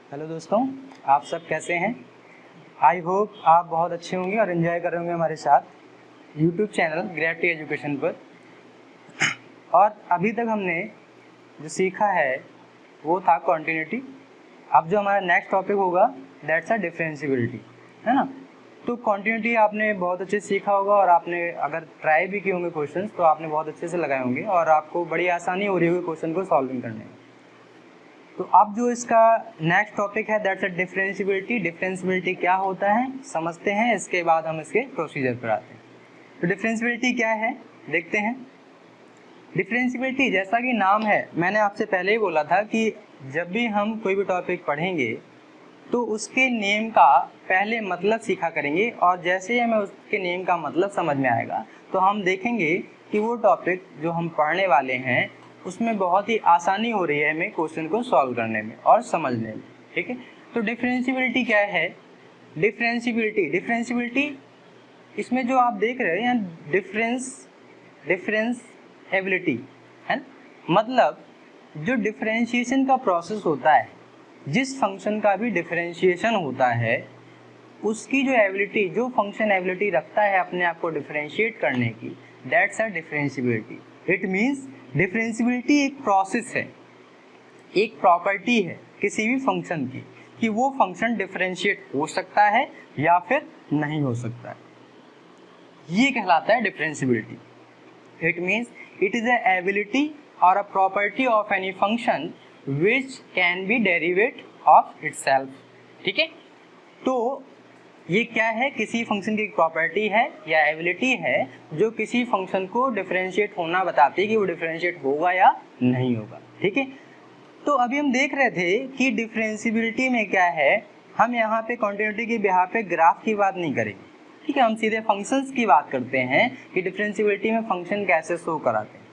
Hello दोस्तों, आप सब कैसे हैं? आई होप आप बहुत अच्छे होंगे और एंजॉय कर रहे होंगे हमारे साथ यूट्यूब चैनल ग्रेविटी एजुकेशन पर। और अभी तक हमने जो सीखा है वो था कॉन्टिन्यूटी। अब जो हमारा नेक्स्ट टॉपिक होगा दैट्स अ डिफरेंशिएबिलिटी, है ना। तो कॉन्टिन्यूटी आपने बहुत अच्छे से सीखा होगा और आपने अगर ट्राई भी किए होंगे क्वेश्चंस तो आपने बहुत अच्छे से लगाए होंगे और आपको बड़ी आसानी हो रही होगी क्वेश्चन को सॉल्विंग करने में। तो अब जो इसका नेक्स्ट टॉपिक है दैट्स अ डिफरेंशिएबिलिटी। डिफरेंशिएबिलिटी क्या होता है समझते हैं, इसके बाद हम इसके प्रोसीजर पर आते हैं। तो डिफरेंशिएबिलिटी क्या है देखते हैं। डिफरेंशिएबिलिटी जैसा कि नाम है, मैंने आपसे पहले ही बोला था कि जब भी हम कोई भी टॉपिक पढ़ेंगे तो उसके नेम का पहले मतलब सीखा करेंगे और जैसे ही हमें उसके नेम का मतलब समझ में आएगा तो हम देखेंगे कि वो टॉपिक जो हम पढ़ने वाले हैं उसमें बहुत ही आसानी हो रही है हमें क्वेश्चन को सॉल्व करने में और समझने में। ठीक है, तो डिफरेंशिएबिलिटी क्या है? डिफरेंशिएबिलिटी इसमें जो आप देख रहे हैं यहाँ डिफरेंशिएबिलिटी है, मतलब जो डिफरेंशिएशन का प्रोसेस होता है, जिस फंक्शन का भी डिफरेंशिएशन होता है उसकी जो एबिलिटी, जो फंक्शन एबिलिटी रखता है अपने आप को डिफरेंशिएट करने की, that's a differentiability. It means differentiability एक प्रोसेस है, एक प्रॉपर्टी है किसी भी फंक्शन की कि वो फंक्शन डिफरेंशिएट हो सकता है या फिर नहीं हो सकता है, ये कहलाता है differentiability. It means it is a ability और a property of any function which can be derivate of itself. ठीक है, तो ये क्या है? किसी फंक्शन की प्रॉपर्टी है या एबिलिटी है जो किसी फंक्शन को डिफरेंशिएट होना बताती है कि वो डिफरेंशिएट होगा या नहीं होगा। ठीक है, तो अभी हम देख रहे थे कि डिफरेंशिएबिलिटी में क्या है, हम यहाँ पे कॉन्टिन्यूटी के बिहाफ पे ग्राफ की बात नहीं करेंगे। ठीक है, हम सीधे फंक्शंस की बात करते हैं कि डिफरेंशिएबिलिटी में फंक्शन कैसे शो कराते हैं।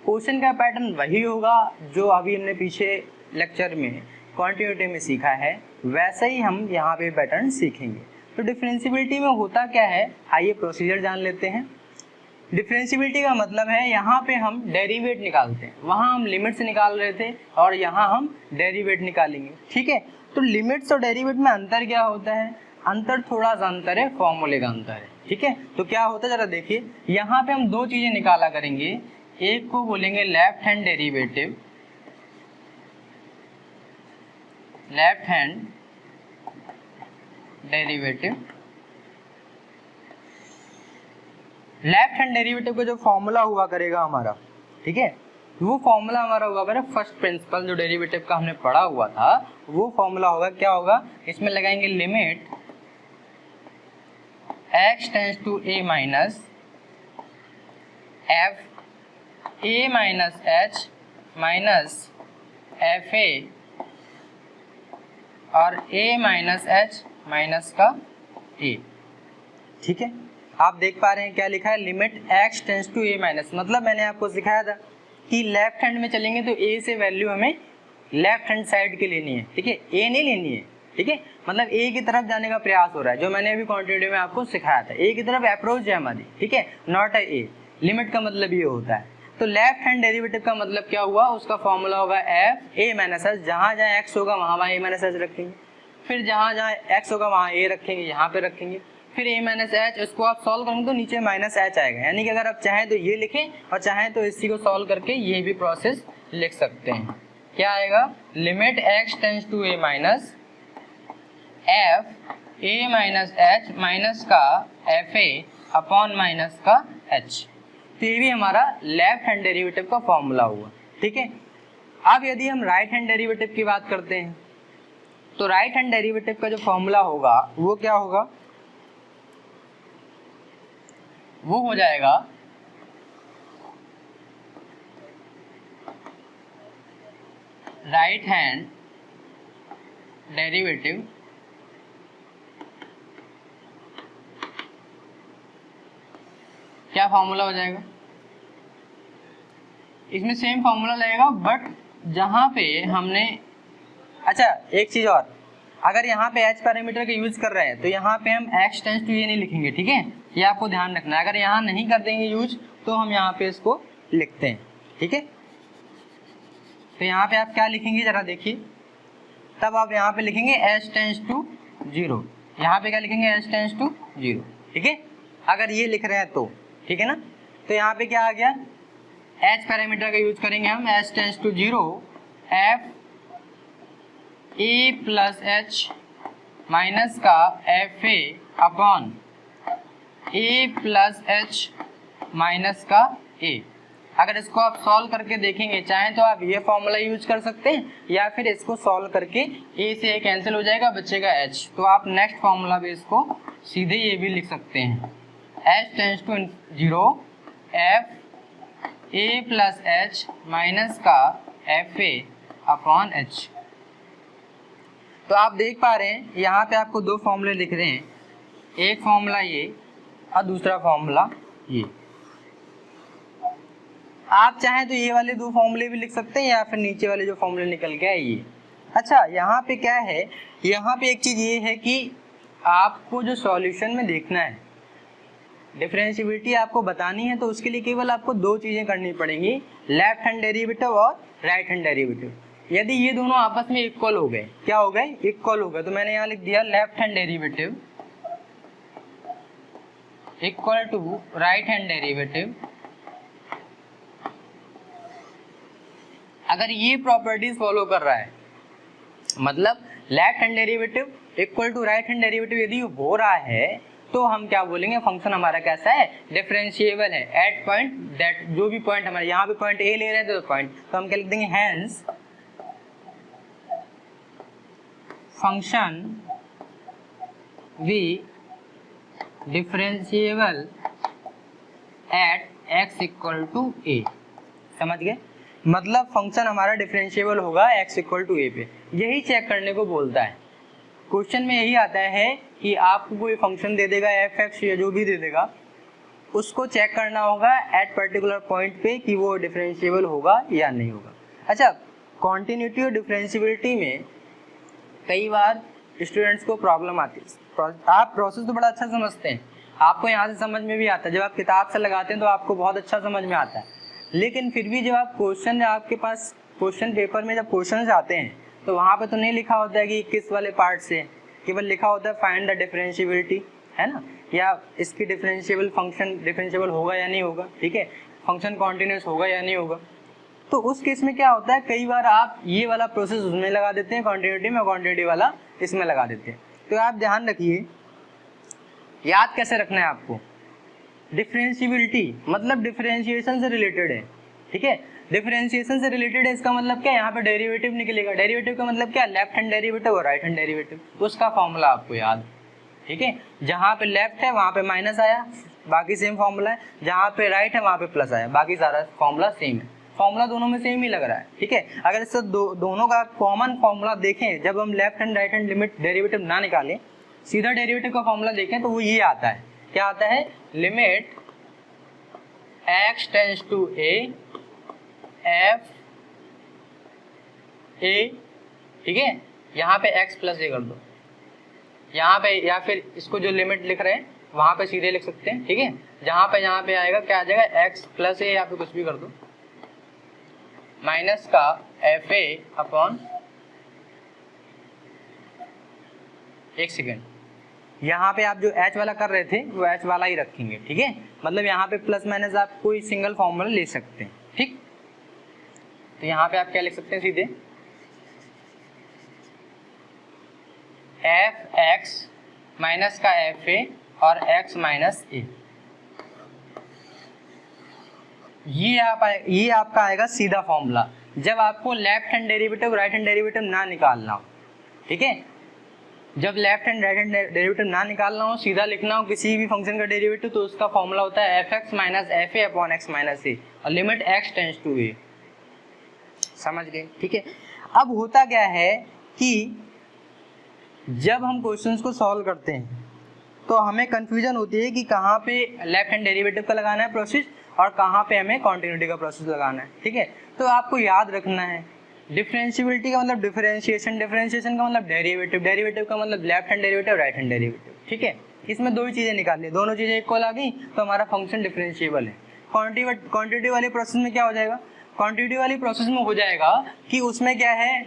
क्वेश्चन का पैटर्न वही होगा जो अभी हमने पीछे लेक्चर में क्वांटिटी में सीखा है, वैसे ही हम यहाँ पे पैटर्न सीखेंगे। तो डिफरेंशिएबिलिटी में होता क्या है, आइए प्रोसीजर जान लेते हैं। डिफरेंशिएबिलिटी का मतलब है यहाँ पे हम डेरिवेट निकालते हैं, वहाँ हम लिमिट्स निकाल रहे थे और यहाँ हम डेरिवेट निकालेंगे। ठीक है, तो लिमिट्स और डेरिवेट में अंतर क्या होता है? अंतर थोड़ा सा अंतर है, फॉर्मूले का अंतर है। ठीक है, तो क्या होता है जरा देखिए, यहाँ पे हम दो चीजें निकाला करेंगे, एक को बोलेंगे left hand derivative, left hand derivative. Left hand derivative का जो फॉर्मूला हुआ करेगा हमारा, ठीक है, वो फॉर्मूला हमारा हुआ करेगा फर्स्ट प्रिंसिपल जो डेरिवेटिव का हमने पढ़ा हुआ था, वो फॉर्मूला होगा, क्या होगा? इसमें लगाएंगे limit x tends to a minus f a minus h minus f a और a माइनस h माइनस का a। ठीक है, आप देख पा रहे हैं क्या लिखा है? Limit x tends to a minus, मतलब मैंने आपको सिखाया था कि लेफ्ट हैंड में चलेंगे तो a से वैल्यू हमें लेफ्ट हैंड साइड की लेनी है। ठीक है, a नहीं लेनी है। ठीक है, मतलब a की तरफ जाने का प्रयास हो रहा है, जो मैंने अभी क्वांटिटी में आपको सिखाया था, a की तरफ अप्रोच है हमारी। ठीक है, नॉट a। लिमिट का मतलब ये होता है। तो लेफ्ट हैंड डेरिवेटिव का मतलब क्या हुआ? उसका फॉर्मूला होगा f a माइनस h, जहाँ जहाँ x होगा वहाँ वहाँ a माइनस h रखेंगे, फिर जहाँ जहाँ x होगा वहाँ a रखेंगे, यहाँ पे रखेंगे, फिर a माइनस h। इसको आप सॉल्व करेंगे तो नीचे माइनस h आएगा, यानी कि अगर आप चाहें तो ये लिखें और चाहें तो इसी को सॉल्व करके ये भी प्रोसेस लिख सकते हैं। क्या आएगा? Limit x tends to a minus f a minus h minus का f a अपॉन माइनस का h। तो ये भी हमारा लेफ्ट हैंड डेरिवेटिव का फॉर्मूला हुआ। ठीक है, अब यदि हम राइट हैंड डेरिवेटिव की बात करते हैं तो राइट हैंड डेरिवेटिव का जो फॉर्मूला होगा वो क्या होगा? वो हो जाएगा राइट हैंड डेरिवेटिव क्या फॉर्मूला हो जाएगा? इसमें सेम फॉर्मूला लगेगा बट जहाँ पे हमने, अच्छा एक चीज और, अगर यहाँ पे h पैरामीटर का यूज कर रहे हैं तो यहाँ पे हम x टेंड्स टू ये नहीं लिखेंगे। ठीक है, ये आपको ध्यान रखना है। अगर यहाँ नहीं कर देंगे यूज तो हम यहाँ पे इसको लिखते हैं। ठीक है, तो यहाँ पे आप क्या लिखेंगे जरा देखिए, तब आप यहाँ पे लिखेंगे h टेंस टू 0, यहाँ पे क्या लिखेंगे h टेंस टू 0, ठीक है, अगर ये लिख रहे हैं तो, ठीक है ना। तो यहाँ पे क्या आ गया, h पैरामीटर का यूज करेंगे हम, h tends to 0 f a plus h minus का F A upon A plus H minus का ए। अगर इसको आप सॉल्व करके देखेंगे, चाहें तो आप ये फॉर्मूला यूज कर सकते हैं या फिर इसको सॉल्व करके ए से ए कैंसिल हो जाएगा, बचेगा एच, तो आप नेक्स्ट फॉर्मूला भी इसको सीधे ये भी लिख सकते हैं, h tends to 0 f a plus H minus का एफ ए अपॉन एच। तो आप देख पा रहे हैं यहाँ पे आपको दो फॉर्मूले दिख रहे हैं, एक फॉर्मूला ये और दूसरा फॉर्मूला ये। आप चाहें तो ये वाले दो फॉर्मूले भी लिख सकते हैं या फिर नीचे वाले जो फॉर्मूले निकल के आए ये। अच्छा, यहाँ पे क्या है, यहाँ पे एक चीज़ ये है कि आपको जो सॉल्यूशन में देखना है, डिफरेंशिएबिलिटी आपको बतानी है, तो उसके लिए केवल आपको दो चीज़ें करनी पड़ेंगी, लेफ्ट हैंड डेरिवेटिव और राइट हैंड डेरिवेटिव। यदि ये दोनों आपस में इक्वल हो गए, क्या हो गए, इक्वल हो गए, तो मैंने यहाँ लिख दिया left hand derivative equal to right hand derivative. अगर ये प्रॉपर्टीज फॉलो कर रहा है, मतलब left hand derivative equal to right hand derivative यदि हो रहा है, तो हम क्या बोलेंगे, फंक्शन हमारा कैसा है, डिफरेंशिएबल है एट पॉइंट दैट, जो भी पॉइंट हमारे यहाँ पे पॉइंट ए ले रहे हैं तो पॉइंट, तो हम क्या लिख देंगे, hence function be differentiable at x equal to A. समझ गए, मतलब फंक्शन हमारा डिफरेंशिएबल होगा x इक्वल टू ए पे। यही चेक करने को बोलता है, क्वेश्चन में यही आता है कि आपको कोई फंक्शन दे देगा f(x) या जो भी दे देगा, उसको चेक करना होगा एट पर्टिकुलर पॉइंट पे कि वो डिफरेंशिएबल होगा या नहीं होगा। अच्छा, कॉन्टिन्यूटी और डिफरेंशिएबिलिटी में कई बार स्टूडेंट्स को प्रॉब्लम आती है। आप प्रोसेस तो बड़ा अच्छा समझते हैं, आपको यहाँ से समझ में भी आता है, जब आप किताब से लगाते हैं तो आपको बहुत अच्छा समझ में आता है, लेकिन फिर भी जब आप क्वेश्चन, आपके पास क्वेश्चन पेपर में जब क्वेश्चन आते हैं तो वहाँ पे तो नहीं लिखा होता है कि किस वाले पार्ट से, केवल लिखा होता है फाइंड द डिफरेंशिएबिलिटी, है ना, या इसकी डिफरेंशिएबल फंक्शन डिफरेंशिएबल होगा या नहीं होगा, ठीक है, फंक्शन कॉन्टिन्यूस होगा या नहीं होगा। तो उस केस में क्या होता है, कई बार आप ये वाला प्रोसेस उसमें लगा देते हैं कॉन्टिन्यूटी में, कॉन्टिन्यूटी वाला इसमें लगा देते हैं। तो आप ध्यान रखिए, याद कैसे रखना है आपको, डिफरेंशिएबिलिटी मतलब डिफरेंशिएशन से रिलेटेड है, ठीक है, डिफरेंशिएशन से रिलेटेड है, इसका मतलब क्या, यहाँ पे डेरिवेटिव निकलेगा, डेरिवेटिव का मतलब क्या, लेफ्ट हैंड डेरिवेटिव और राइट हैंड डेरिवेटिव, उसका फॉर्मूला आपको याद, ठीक है, जहाँ पे लेफ्ट है वहाँ पे माइनस आया, बाकी सेम फॉर्मूला है, जहाँ पे राइट है वहाँ पे प्लस आया, बाकी सारा फॉर्मूला सेम है, फॉर्मूला दोनों में सेम ही लग रहा है, ठीक है। अगर इससे दोनों का कॉमन फॉर्मूला देखें, जब हम left hand right hand limit derivative ना निकालें, सीधा डेरिवेटिव का फॉर्मूला देखें तो वो ये आता है, क्या आता है, limit x tends to a f a, ठीक है, यहाँ पे x प्लस a कर दो, यहाँ पे, या फिर इसको जो लिमिट लिख रहे हैं वहाँ पे सीधे लिख सकते हैं, ठीक है, जहाँ पे आएगा क्या आ जाएगा, x प्लस a, या फिर कुछ भी कर दो, माइनस का एफ ए अपॉन, एक सेकेंड, यहाँ पे आप जो h वाला कर रहे थे वो h वाला ही रखेंगे, ठीक है, मतलब यहाँ पे प्लस माइनस आप कोई सिंगल फॉर्मूला ले सकते हैं, ठीक। तो यहाँ पे आप क्या लिख सकते हैं, सीधे एफ एक्स माइनस का एफ ए और x माइनस ए, ये आपका आएगा सीधा फॉर्मूला, जब आपको left hand derivative right hand derivative ना निकालना हो, ठीक है, जब left hand right hand derivative ना निकालना हो, सीधा लिखना हो किसी भी फंक्शन का डेरिवेटिव, तो उसका फॉर्मूला होता है F X minus F A upon X minus A और limit X tends to A. समझ गए, ठीक है। अब होता क्या है कि जब हम क्वेश्चंस को सॉल्व करते हैं तो हमें कंफ्यूजन होती है कि कहाँ पे लेफ्ट हैंड डेरिवेटिव का लगाना है प्रोसेस और कहाँ पे हमें कॉन्टिन्यूटी का प्रोसेस लगाना है, ठीक है। तो आपको याद रखना है, डिफरेंशिएबिलिटी का मतलब डिफरेंशिएशन, डिफरेंशिएशन का मतलब डेरिवेटिव, डेरिवेटिव का मतलब left hand derivative right hand derivative, ठीक है। इसमें दो ही चीज़ें निकालनी है, दोनों चीज़ें इक्वल आ गई तो हमारा फंक्शन डिफरेंशिएबल है। क्वांटिटी वाले प्रोसेस में क्या हो जाएगा, क्वांटिटी वाली प्रोसेस में हो जाएगा कि उसमें क्या है,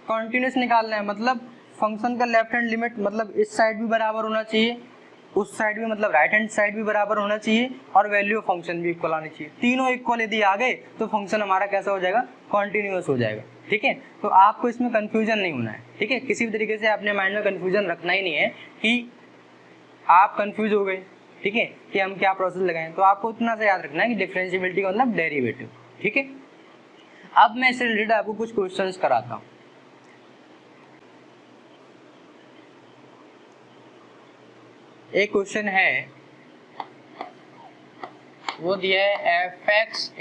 कॉन्टिन्यूस निकालना है, मतलब फंक्शन का लेफ्ट हैंड लिमिट मतलब इस साइड भी बराबर होना चाहिए, उस साइड भी मतलब राइट हैंड साइड भी बराबर होना चाहिए, और वैल्यू ऑफ फंक्शन भी इक्वल आनी चाहिए। तीनों इक्वल यदि आ गए तो फंक्शन हमारा कैसा हो जाएगा, कॉन्टिन्यूस हो जाएगा। ठीक है, तो आपको इसमें कंफ्यूजन नहीं होना है। ठीक है, किसी भी तरीके से अपने माइंड में कंफ्यूजन रखना ही नहीं है कि आप कंफ्यूज हो गए, ठीक है, कि हम क्या प्रोसेस लगाएं। तो आपको इतना सा याद रखना है कि डिफरेंशिएबिलिटी का मतलब डेरिवेटिव। ठीक है, अब मैं इससे रिलेटेड आपको कुछ क्वेश्चंस कराता हूँ। एक क्वेश्चन है, वो दिया है f(x) =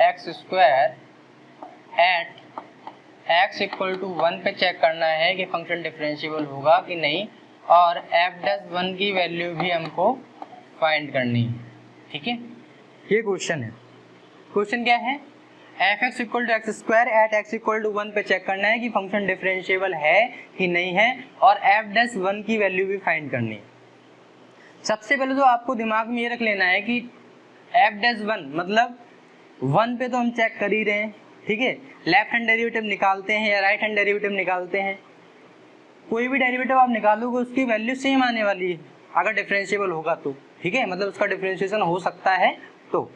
x² एट x = 1 पे चेक करना है कि फंक्शन डिफरेंशिएबल होगा कि नहीं, और f'(1) की वैल्यू भी हमको फाइंड करनी है। ठीक है, ये क्वेश्चन है। क्वेश्चन क्या है, f(x) = x² एट x = 1 पे चेक करना है कि फंक्शन डिफरेंशिएबल है कि नहीं है, और f'(1) की वैल्यू भी फाइंड करनी है। सबसे पहले तो आपको दिमाग में ये रख लेना है कि f'(1) मतलब 1 पे तो हम चेक कर ही रहे हैं। ठीक है, लेफ्ट हैंड डेरिवेटिव निकालते हैं या राइट हैंड डेरिवेटिव निकालते हैं, कोई भी डेरिवेटिव आप निकालोगे उसकी वैल्यू सेम आने वाली है अगर डिफरेंशिएबल होगा तो। ठीक है, मतलब उसका डिफरेंशिएशन हो सकता है तो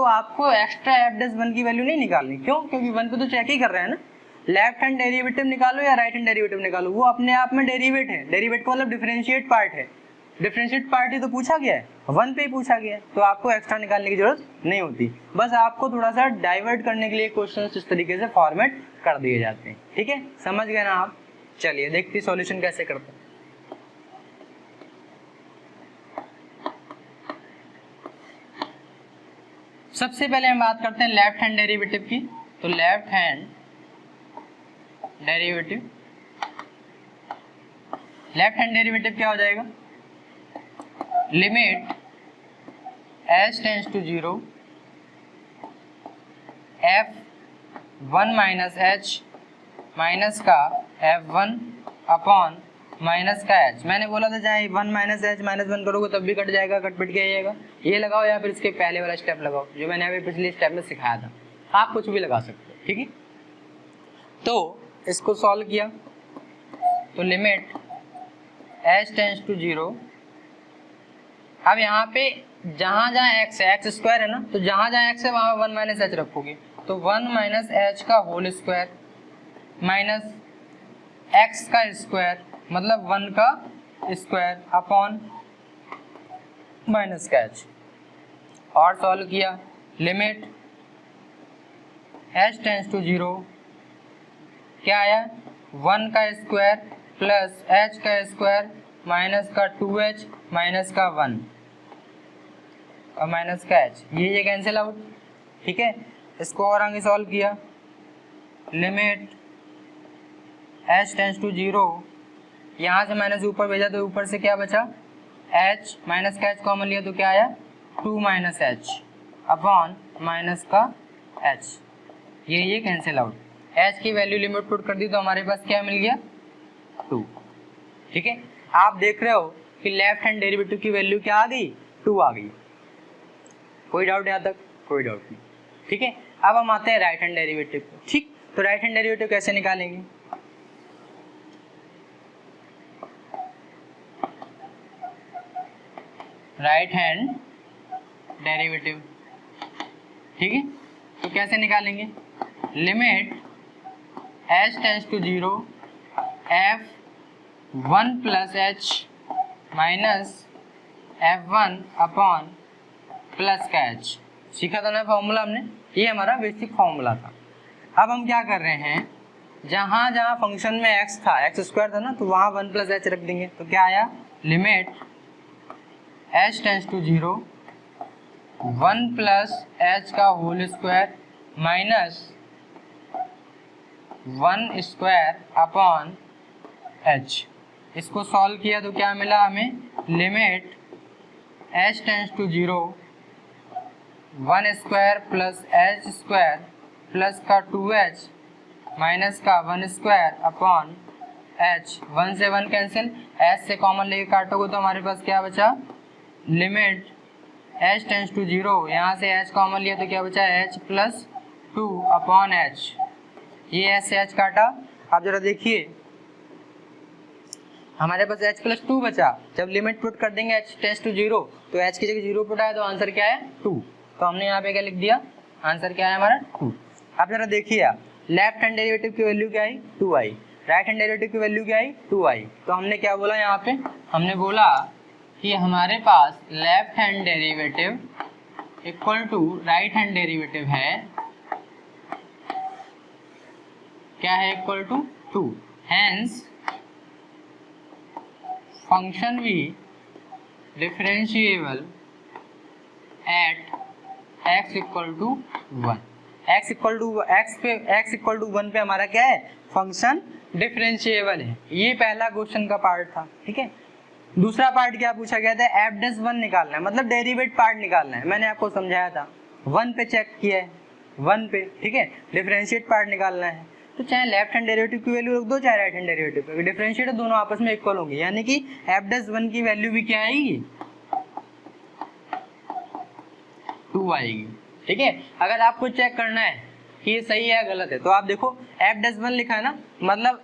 आपको एक्स्ट्रा f'(1) की वैल्यू नहीं निकालनी। क्यों? क्योंकि 1 पे तो चेक ही कर रहे हैं ना। लेफ्ट हैंड डेरिवेटिव निकालो या राइट हैंड डेरिवेटिव निकालो, वो अपने आप में डेरिवेट है। डेरिवेट का मतलब डिफरेंशिएट पार्ट है। डिफरेंशिएट पार्ट ही तो पूछा गया है, 1 पे ही पूछा गया है, तो आपको एक्स्ट्रा निकालने की जरूरत नहीं होती। बस आपको थोड़ा सा डाइवर्ट करने के लिए क्वेश्चन इस तरीके से फॉर्मेट कर दिए जाते हैं। ठीक है, समझ गए ना आप? चलिए देखते सॉल्यूशन कैसे करते हैं। सबसे पहले हम बात करते हैं लेफ्ट हैंड डेरिवेटिव की। तो लेफ्ट हैंड डेरिवेटिव क्या हो जाएगा, limit h tends to 0 f(1 - h) minus का f(1) अपॉन माइनस का h। मैंने बोला था चाहे 1 - h -1 करोगे तब भी कट जाएगा, कट पिट के आएगा। ये लगाओ या फिर इसके पहले वाला स्टेप लगाओ जो मैंने अभी पिछले स्टेप में सिखाया था, आप कुछ भी लगा सकते हो। ठीक है, तो इसको सॉल्व किया तो लिमिट h टेंड्स टू 0। अब यहाँ पे जहाँ जहाँ x है, x² है ना, तो जहाँ जहाँ x है वहाँ 1 - h रखोगे, तो 1 - h का होल स्क्वायर माइनस x का स्क्वायर मतलब 1 का स्क्वायर अपॉन माइनस का h। और सॉल्व किया, लिमिट h टेंड्स टू 0 क्या आया, 1 का स्क्वायर प्लस h का स्क्वायर माइनस का 2h माइनस का 1 और माइनस का h, ये कैंसिल आउट। ठीक है, इसको और आगे सॉल्व किया, लिमिट h टेंड्स टू 0, यहाँ से माइनस ऊपर भेजा तो ऊपर से क्या बचा, h माइनस का h कॉमन लिया तो क्या आया, 2 - h अपॉन माइनस का h, ये कैंसिल आउट। h की वैल्यू लिमिट पुट कर दी तो हमारे पास क्या मिल गया, 2। ठीक है, आप देख रहे हो कि लेफ्ट हैंड डेरिवेटिव की वैल्यू क्या आ गई, 2 आ गई। कोई डाउट यहाँ तक? कोई डाउट नहीं। ठीक है, अब हम आते हैं राइट हैंड डेरिवेटिव को। ठीक, तो राइट हैंड डेरिवेटिव कैसे निकालेंगे, राइट हैंड डेरिवेटिव। ठीक है, तो कैसे निकालेंगे, limit h tends to 0 f(1 + h minus f(1) upon plus का h। सीखा था ना फॉर्मूला हमने, ये हमारा बेसिक फॉर्मूला था। अब हम क्या कर रहे हैं, जहाँ जहाँ फंक्शन में x था, x² था ना, तो वहाँ 1 + h रख देंगे। तो क्या आया, limit h tends to 0 1 + h का whole square minus 1 square upon h। इसको सॉल्व किया तो क्या मिला हमें, limit h tends to 0 1 square plus h square plus का 2h माइनस का 1 स्क्वायर अपॉन h। 1 से 1 कैंसिल, h से कॉमन लेके काटोगे तो हमारे पास क्या बचा, लिमिट h टेंड्स टू 0, यहाँ से h कॉमन लिया तो क्या बचा, h + 2 अपॉन h। ये h से h काटा आप जरा देखिए हमारे पास h प्लस 2 बचा, जब लिमिट पुट कर देंगे h टेंड्स टू 0 तो h की जगह 0 पुट आया तो आंसर क्या है 2। तो हमने यहाँ पे क्या लिख दिया, आंसर क्या है हमारा 2। आप जरा देखिए आप लेफ्ट हैंड डेरिवेटिव की वैल्यू क्या आई 2i, राइट हैंड डेरिवेटिव की वैल्यू क्या आई 2i। तो हमने क्या बोला यहाँ पे, हमने बोला कि हमारे पास left hand derivative equal to right hand derivative है, क्या है इक्वल टू 2। हेंस फंक्शन भी differentiable at x equal to 1। x equal to one पे हमारा क्या है, फंक्शन डिफरेंशिएबल है। ये पहला क्वेश्चन का पार्ट था, ठीक है। दूसरा पार्ट क्या पूछा गया था, f'1 निकालना है, मतलब डेरिवेट पार्ट निकालना है। मैंने आपको समझाया था 1 पे चेक किया है, 1 पे, ठीक है। डिफरेंशिएट पार्ट निकालना है तो चाहे लेफ्ट हैंड डेरिवेटिव की वैल्यू रख दो चाहे राइट हैंड डेरिवेटिव, डिफरेंशिएट दोनों आपस में इक्वल होंगे, यानी कि f'1 की वैल्यू भी क्या आएगी 2 आएगी, ठीक है। अगर आपको चेक करना है कि ये सही है या गलत है तो आप देखो f'1 लिखा है ना, मतलब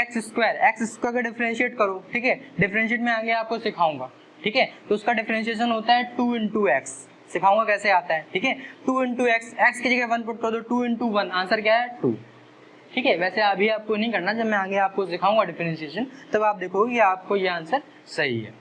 x स्क्वायर का डिफरेंशिएट करो, ठीक है। डिफरेंशिएट में आगे आपको सिखाऊंगा, ठीक है। तो उसका डिफरेंशिएशन होता है 2 इंटू एक्स, सिखाऊंगा कैसे आता है, ठीक है। 2 इंटू एक्स, एक्स की जगह 1 पुट कर दो, 2 इंटू 1 आंसर क्या है 2, ठीक है। वैसे अभी आपको नहीं करना, जब मैं आगे आपको सिखाऊंगा डिफरेंशिएशन तब आप देखोगे कि आपको ये आंसर सही है,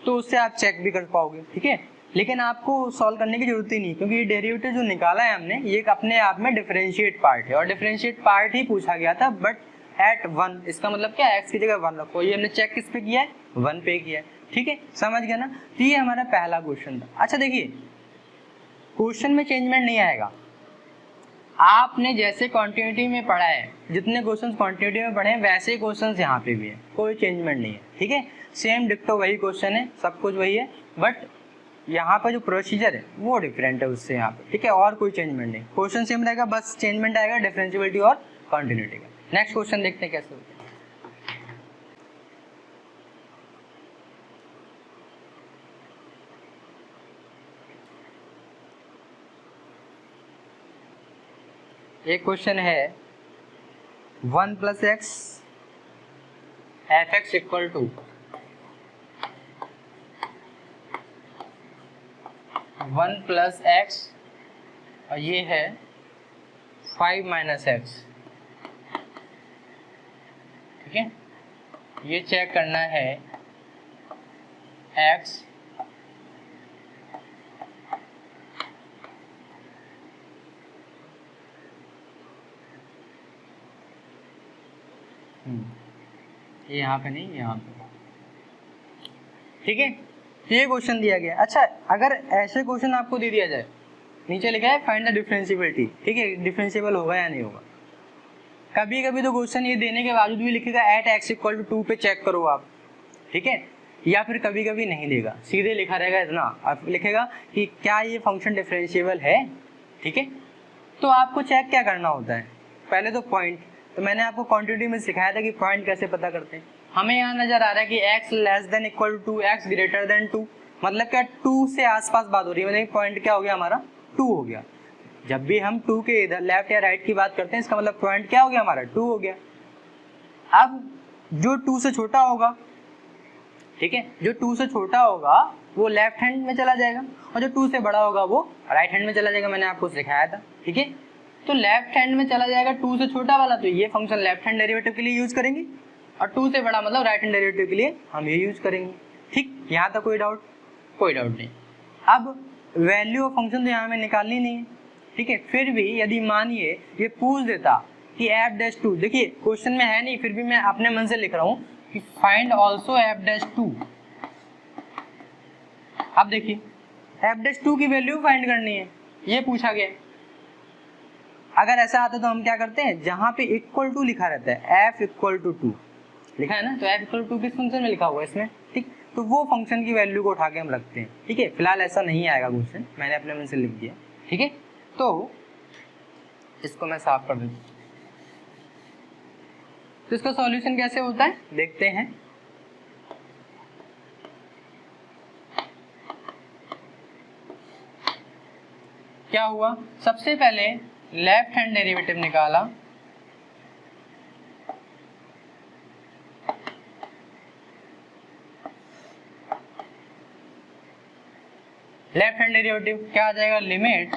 तो उससे आप चेक भी कर पाओगे, ठीक है। लेकिन आपको सॉल्व करने की जरूरत ही नहीं, क्योंकि ये डेरिवेटिव जो निकाला है हमने ये एक अपने आप में डिफरेंशिएट पार्ट है, और डिफरेंशिएट पार्ट ही पूछा गया था, बट एट 1। इसका मतलब क्या है, x की जगह 1 रखो। ये हमने चेक किस पे किया है, 1 पे किया है, ठीक है। समझ गया ना। तो ये हमारा पहला क्वेश्चन था। अच्छा देखिए, क्वेश्चन में चेंजमेंट नहीं आएगा। आपने जैसे कॉन्टिन्यूटी में पढ़ा है, जितने क्वेश्चन कॉन्टिन्यूटी में पढ़े हैं वैसे क्वेश्चन यहाँ पे भी है, कोई चेंजमेंट नहीं है, ठीक है। सेम डिक्टो वही क्वेश्चन है, सब कुछ वही है, बट यहाँ पर जो प्रोसीजर है वो डिफरेंट है उससे यहाँ पे, ठीक है। और कोई चेंजमेंट नहीं, क्वेश्चन सेम रहेगा, बस चेंजमेंट आएगा डिफरेंशिएबिलिटी और कॉन्टिन्यूटी का। नेक्स्ट क्वेश्चन देखते हैं कैसे होता है। एक क्वेश्चन है 1 plus x f x equal to 1 plus x और ये है 5 माइनस एक्स, ठीक है। ये चेक करना है एक्स ये यहाँ पे नहीं, यहाँ पे, ठीक है। ये क्वेश्चन दिया गया। अच्छा, अगर ऐसे क्वेश्चन आपको दे दिया जाए, नीचे लिखा है फाइंड द डिफरेंशिएबिलिटी, ठीक है, डिफरेंशिएबल होगा या नहीं होगा। कभी कभी तो क्वेश्चन ये देने के बावजूद भी लिखेगा एट एक्स इक्वल टू 2 पे चेक करो आप, ठीक है। या फिर कभी कभी नहीं देगा, सीधे लिखा रहेगा इतना, आप लिखेगा कि क्या ये फंक्शन डिफरेंशिएबल है, ठीक है। तो आपको चेक क्या करना होता है, पहले तो पॉइंट, तो मैंने आपको क्वांटिटी में सिखाया था कि पॉइंट कैसे पता करते हैं। हमें यहाँ नजर आ रहा है कि x less than equal to x greater than 2, मतलब क्या 2 से आसपास बात हो रही है, मतलब पॉइंट क्या हो गया हमारा 2 हो गया। जब भी हम 2 के इधर लेफ्ट या राइट की बात करते हैं इसका मतलब पॉइंट क्या हो गया हमारा 2 हो गया। अब जो 2 से छोटा होगा, ठीक है, जो 2 से छोटा होगा वो लेफ्ट हैंड में चला जाएगा और जो 2 से बड़ा होगा वो राइट हैंड में चला जाएगा, मैंने आपको सिखाया था, ठीक है। तो लेफ्ट हैंड में चला जाएगा 2 से छोटा वाला, तो ये फंक्शन लेफ्ट हैंड डेरिवेटिव के लिए यूज करेंगे, और 2 से बड़ा मतलब राइट हैंड डेरिवेटिव के लिए हम ये यूज करेंगे, ठीक। यहाँ तक कोई डाउट, कोई डाउट नहीं। अब वैल्यू ऑफ फंक्शन तो यहाँ में निकालनी नहीं है, ठीक है। फिर भी यदि मानिए ये पूछ देता कि f'2, देखिए क्वेश्चन में है नहीं, फिर भी मैं अपने मन से लिख रहा हूँ कि फाइंड ऑल्सो f'2। अब देखिए f'2 की वैल्यू फाइंड करनी है, ये पूछा गया। अगर ऐसा आता तो हम क्या करते हैं, जहां पे इक्वल टू लिखा रहता है f इक्वल टू 2 लिखा है ना, तो f इक्वल टू किस फंक्शन में लिखा हुआ है इसमें, ठीक। तो वो फंक्शन की वैल्यू को उठा के हम रखते हैं, ठीक है। फिलहाल ऐसा नहीं आएगा क्वेश्चन, मैंने अपने मन से लिख दिया, ठीक है। तो इसको मैं साफ कर देता हूँ। तो इसका सॉल्यूशन कैसे होता है देखते हैं। क्या हुआ, सबसे पहले लेफ्ट हैंड डेरिवेटिव निकाला, लेफ्ट हैंड डेरिवेटिव क्या आ जाएगा, limit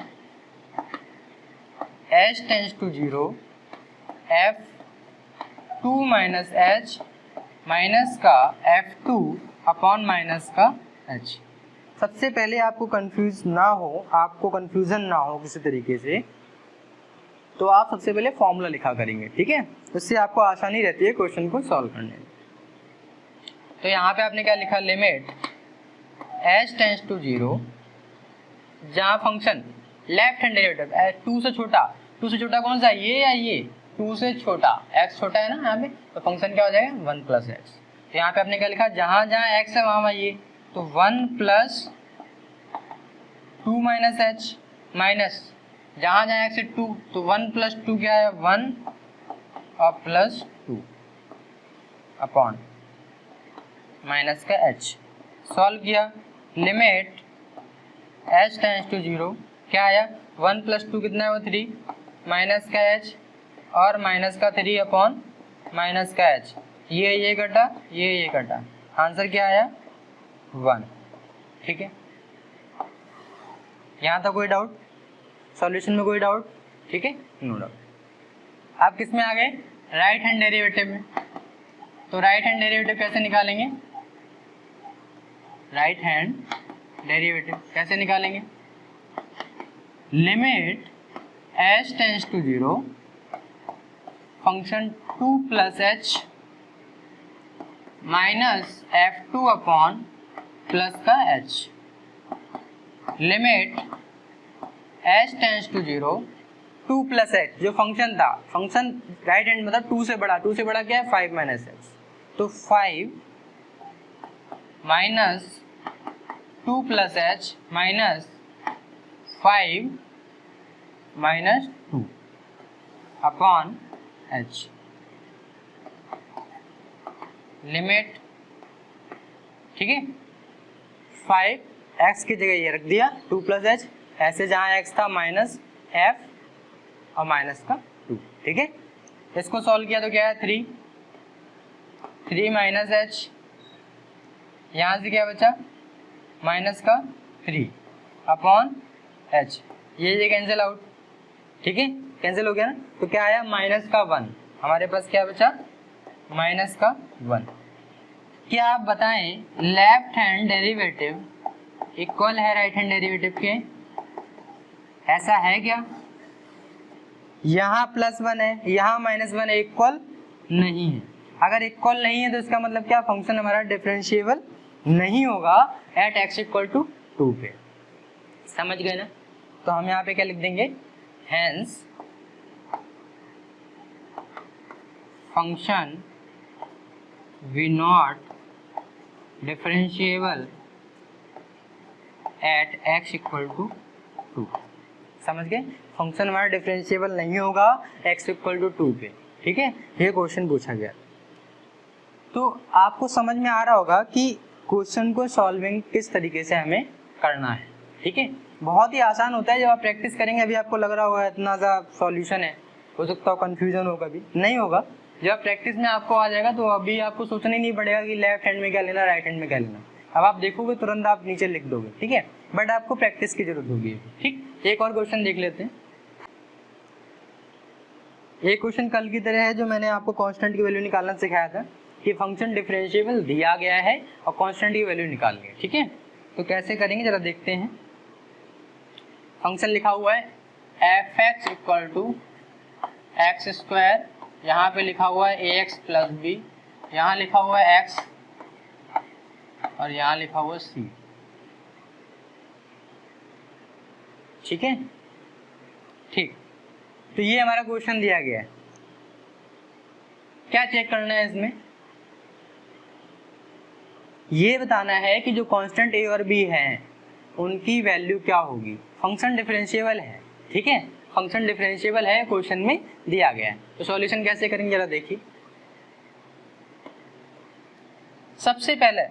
h tends to 0 f2 minus h minus का f2 अपॉन माइनस का h। सबसे पहले आपको कंफ्यूजन ना हो किसी तरीके से, तो आप सबसे पहले फॉर्मूला लिखा करेंगे, ठीक है, उससे आपको आसानी रहती है क्वेश्चन को सॉल्व करने में। तो यहाँ पे आपने क्या लिखा, लिमिट h टेंड्स टू 0, जहाँ फंक्शन लेफ्ट हैंड डेरिवेटिव 2 से छोटा कौन सा, ये या ये, 2 से छोटा, x छोटा है ना यहाँ पे, तो फंक्शन क्या हो जाएगा 1 प्लस x। तो यहाँ पे आपने क्या लिखा, जहाँ जहाँ x है वहाँ ये, तो 1 प्लस 2 माइनस h माइनस जहाँ जहाँ x है 2, तो 1 प्लस 2 क्या है 1 और प्लस 2 अपॉन माइनस का h। सॉल्व किया, लिमिट h टेंड्स टू 0 क्या आया, 1 प्लस 2 कितना है वो 3 माइनस का h और माइनस का 3 अपॉन माइनस का h, ये कटा ये कटा, आंसर क्या आया 1। ठीक है, यहाँ तक कोई डाउट, सॉल्यूशन में कोई डाउट, ठीक है, नो डाउट। आप किस में आ गए, राइट हैंड डेरिवेटिव में। तो राइट हैंड डेरिवेटिव कैसे निकालेंगे, राइट हैंड डेरिवेटिव कैसे निकालेंगे, limit h tends to 0 function 2 plus h minus f2 upon plus का h, limit h tends to 0 2 plus h, जो फंक्शन था, फंक्शन राइट हैंड मतलब 2 से बड़ा क्या है 5 माइनस h, तो 5 minus 2 plus h minus 5 minus 2 upon h, limit, ठीक है, 5 x की जगह ये रख दिया 2 प्लस h, ऐसे जहाँ x था माइनस f और माइनस का 2, ठीक है। इसको सॉल्व किया तो क्या है 3 माइनस h, यहाँ से क्या बचा माइनस का 3 अपॉन h, ये कैंसिल आउट, ठीक है, कैंसिल हो गया ना, तो क्या आया माइनस का 1, हमारे पास क्या बचा माइनस का 1। क्या आप बताएं लेफ्ट हैंड डेरिवेटिव इक्वल है राइट हैंड डेरिवेटिव के, ऐसा है क्या, यहाँ +1 है यहाँ -1 है, इक्वल नहीं है। अगर इक्वल नहीं है तो इसका मतलब क्या, फंक्शन हमारा डिफरेंशिएबल नहीं होगा एट x इक्वल टू 2 पे, समझ गए ना। तो हम यहाँ पे क्या लिख देंगे, hence function we not differentiable at x equal to 2, समझ गए, फंक्शन हमारा डिफरेंशिएबल नहीं होगा x इक्वल टू 2 पे, ठीक है, ये क्वेश्चन पूछा गया। तो आपको समझ में आ रहा होगा कि क्वेश्चन को सॉल्विंग किस तरीके से हमें करना है, ठीक है, बहुत ही आसान होता है। जब आप प्रैक्टिस करेंगे, अभी आपको लग रहा होगा इतना सा सॉल्यूशन है, हो सकता हो कंफ्यूजन होगा, भी नहीं होगा। जब प्रैक्टिस में आपको आ जाएगा तो अभी आपको सोचना ही नहीं पड़ेगा कि लेफ्ट हैंड में क्या लेना, राइट हैंड में क्या लेना, अब आप देखोगे तुरंत आप नीचे लिख दोगे, ठीक है, बट आपको प्रैक्टिस की जरूरत होगी, ठीक। एक और क्वेश्चन देख लेते हैं। ये क्वेश्चन कल की तरह है, जो मैंने आपको कांस्टेंट की वैल्यू निकालना सिखाया था कि फंक्शन डिफरेंशिएबल दिया गया है और कांस्टेंट की वैल्यू निकालनी है, ठीक है। तो कैसे करेंगे जरा देखते हैं। फंक्शन लिखा हुआ है f(x) equal to x square, यहाँ पे लिखा हुआ है ax प्लस b, यहाँ लिखा हुआ है x और यहाँ लिखा हुआ है c, ठीक है, ठीक। तो ये हमारा क्वेश्चन दिया गया है, क्या चेक करना है इसमें, ये बताना है कि जो कांस्टेंट a और b हैं उनकी वैल्यू क्या होगी। फंक्शन डिफरेंशिएबल है, ठीक है, फंक्शन डिफरेंशिएबल है, क्वेश्चन में दिया गया है। तो सॉल्यूशन कैसे करेंगे जरा देखिए। सबसे पहले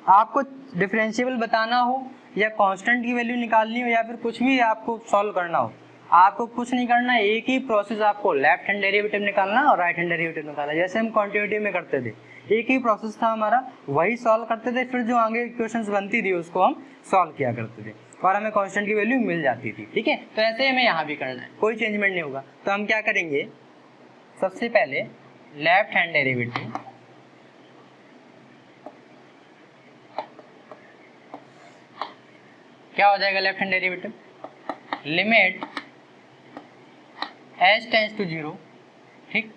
आपको डिफरेंशिएबल बताना हो या कांस्टेंट की वैल्यू निकालनी हो या फिर कुछ भी आपको सॉल्व करना हो, आपको कुछ नहीं करना, एक ही प्रोसेस आपको लेफ्ट हैंड डेरिवेटिव निकालना और राइट हैंड डेरिवेटिव निकालना, जैसे हम कॉन्टिन्यूटी में करते थे, एक ही प्रोसेस था हमारा, वही सॉल्व करते थे, फिर जो आगे क्वेश्चंस बनती थी उसको हम सॉल्व किया करते थे और हमें कांस्टेंट की वैल्यू मिल जाती थी। ठीक है, तो ऐसे हमें यहाँ भी करना है, कोई चेंजमेंट नहीं होगा। तो हम क्या करेंगे, सबसे पहले लेफ्ट हैंड डेरिवेटिव क्या हो जाएगा, left hand derivative limit h tends to 0, ठीक,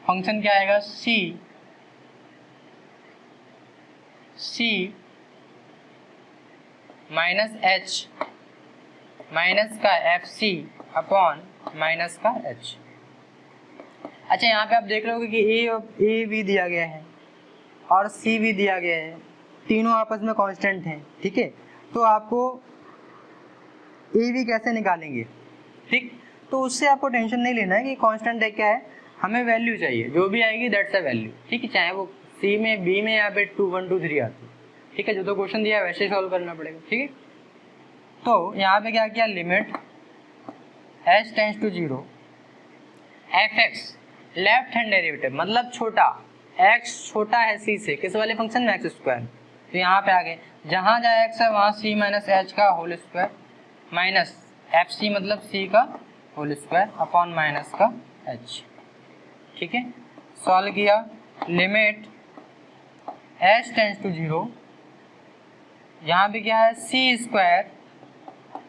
फंक्शन क्या आएगा c माइनस h माइनस का fc अपॉन माइनस का h। अच्छा, यहाँ पे आप देख लोगे कि a भी दिया गया है और c भी दिया गया है, तीनों आपस में कांस्टेंट हैं। ठीक है, तो आपको a भी कैसे निकालेंगे, ठीक, तो उससे आपको टेंशन नहीं लेना है कि कांस्टेंट है क्या है, हमें वैल्यू चाहिए, जो भी आएगी दैट्स अ वैल्यू। ठीक है, चाहे वो c में, b में या फिर 2 1 2 3 आती है। ठीक है, जो तो क्वेश्चन दिया है वैसे ही सॉल्व करना पड़ेगा। ठीक है, तो यहाँ पे क्या किया, limit h tends to 0 fx left hand derivative मतलब छोटा, x छोटा है c से, किस वाले फंक्शन में, x स्क्वायर। तो यहाँ पे आ गए, जहाँ जहाँ x है वहाँ c माइनस h का होल स्क्वायर माइनस fc मतलब c का होल स्क्वायर अपॉन माइनस का h। ठीक है, सॉल्व किया, लिमिट h टेंड्स टू 0, यहाँ भी क्या है, c square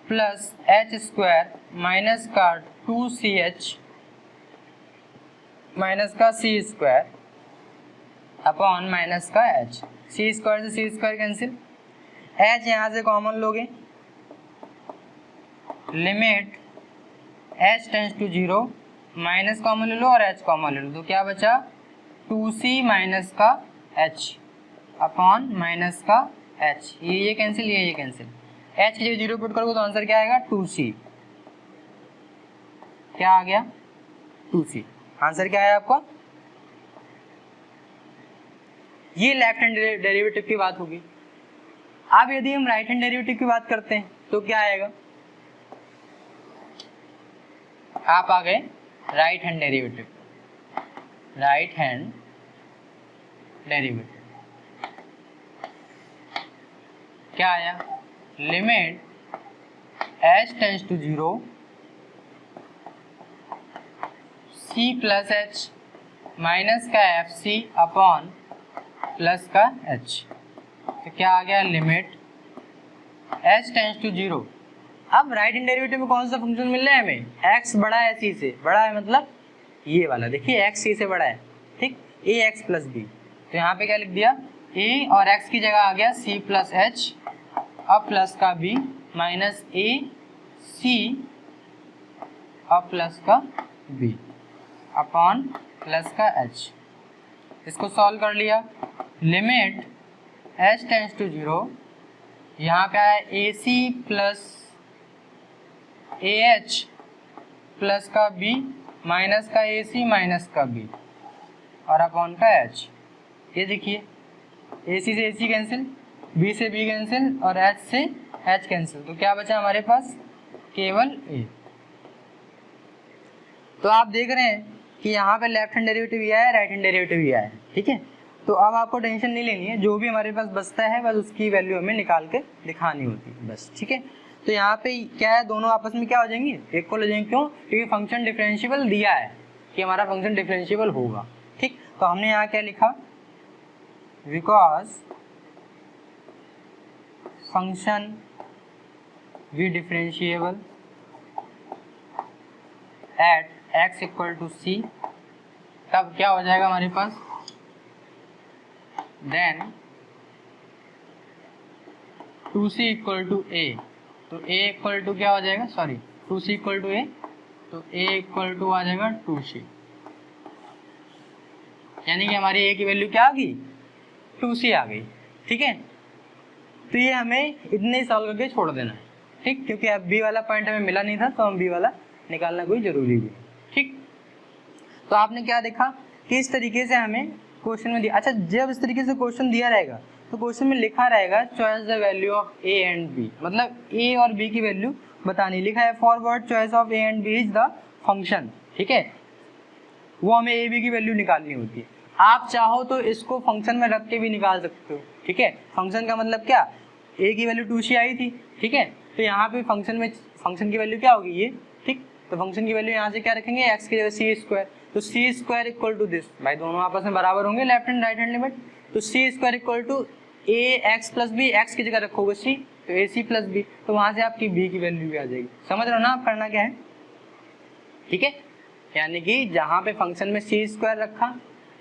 plus h square minus का 2ch माइनस का c स्क्वायर अपॉन माइनस का h। c स्क्वायर से c स्क्वायर कैंसिल, h यहाँ से कॉमन लोगे, limit h tends to 0, minus common ले लो और h कॉमन ले लो, तो क्या बचा 2c माइनस का h अपॉन माइनस का h, ये कैंसिल, ये कैंसिल, h के लिए 0 पुट करोगे तो आंसर क्या आएगा 2c, क्या आ गया 2c, आंसर क्या है आपका। ये लेफ्ट हैंड डेरिवेटिव की बात होगी। अब यदि हम राइट हैंड डेरिवेटिव की बात करते हैं तो क्या आएगा, आप आ गए right hand derivative, right hand derivative क्या आया, limit h tends to 0 c plus h minus का fc अपॉन प्लस का h, तो क्या आ गया, लिमिट h टेंड्स टू 0। अब राइट हैंड डेरिवेटिव में कौन सा फंक्शन मिल रहा है हमें, x बड़ा है c से, बड़ा है मतलब ये वाला, देखिए x c से बड़ा है, ठीक, ax प्लस b, तो यहाँ पे क्या लिख दिया, a और x की जगह आ गया c प्लस h अब प्लस का b माइनस a c अब प्लस का b अपॉन प्लस का h। इसको सॉल्व कर लिया, लिमिट h टेंड्स टू 0, यहाँ पे आया ac प्लस ah प्लस का b माइनस का ac माइनस का b और अपॉन का h। ये देखिए ac से ac कैंसिल, b से b कैंसिल और h से h कैंसिल, तो क्या बचा हमारे पास, केवल a। तो आप देख रहे हैं कि यहाँ पे लेफ्ट हैंड डेरिवेटिव ये है, राइट हैंड डेरिवेटिव ये है। ठीक है, तो अब आपको टेंशन नहीं लेनी है, जो भी हमारे पास बचता है बस उसकी वैल्यू हमें निकाल के दिखानी होती है बस। ठीक है, तो यहाँ पे क्या है, दोनों आपस में क्या हो जाएंगे, इक्वल हो जाएंगे। क्यों, क्योंकि फंक्शन डिफरेंशिएबल दिया है कि हमारा फंक्शन डिफरेंशिएबल होगा। ठीक, तो हमने यहाँ क्या लिखा, because function be differentiable at x equal to c, तब क्या हो जाएगा हमारे पास, then 2c equal to a, तो a इक्वल टू क्या हो जाएगा, sorry 2c equal to a, तो a इक्वल टू आ जाएगा 2c, यानी कि हमारी a की वैल्यू क्या आ गई, 2c आ गई। ठीक है, तो ये हमें इतने ही सॉल्व करके छोड़ देना है। ठीक, क्योंकि अब b वाला पॉइंट हमें मिला नहीं था तो हम b वाला निकालना कोई जरूरी भी। ठीक, तो आपने क्या देखा कि इस तरीके से हमें क्वेश्चन में दिया। अच्छा, जब इस तरीके से क्वेश्चन दिया रहेगा तो क्वेश्चन में लिखा रहेगा choice the value of a and b, मतलब a और b की वैल्यू बतानी, लिखा है forward choice of a and b is the function, ठीक है, वो हमें ए बी की वैल्यू निकालनी होती है। आप चाहो तो इसको फंक्शन में रख के भी निकाल सकते हो, ठीक है। फंक्शन का मतलब क्या, ए की वैल्यू 2c आई थी, ठीक है, तो यहाँ पे फंक्शन में फंक्शन की वैल्यू क्या होगी ये, ठीक, तो फंक्शन की वैल्यू यहाँ से क्या रखेंगे, एक्स की जगह सी स्क्वायर, तो C square equal to this, भाई दोनों आपस में बराबर होंगे left and right hand limit, तो C square equal to A X plus B, एक्स की जगह रखोगे सी, तो ए सी प्लस बी, तो वहाँ से आपकी बी की वैल्यू भी आ जाएगी। समझ रहे हो ना आप करना क्या है, ठीक है, यानी कि जहाँ पे फंक्शन में सी स्क्वायर रखा,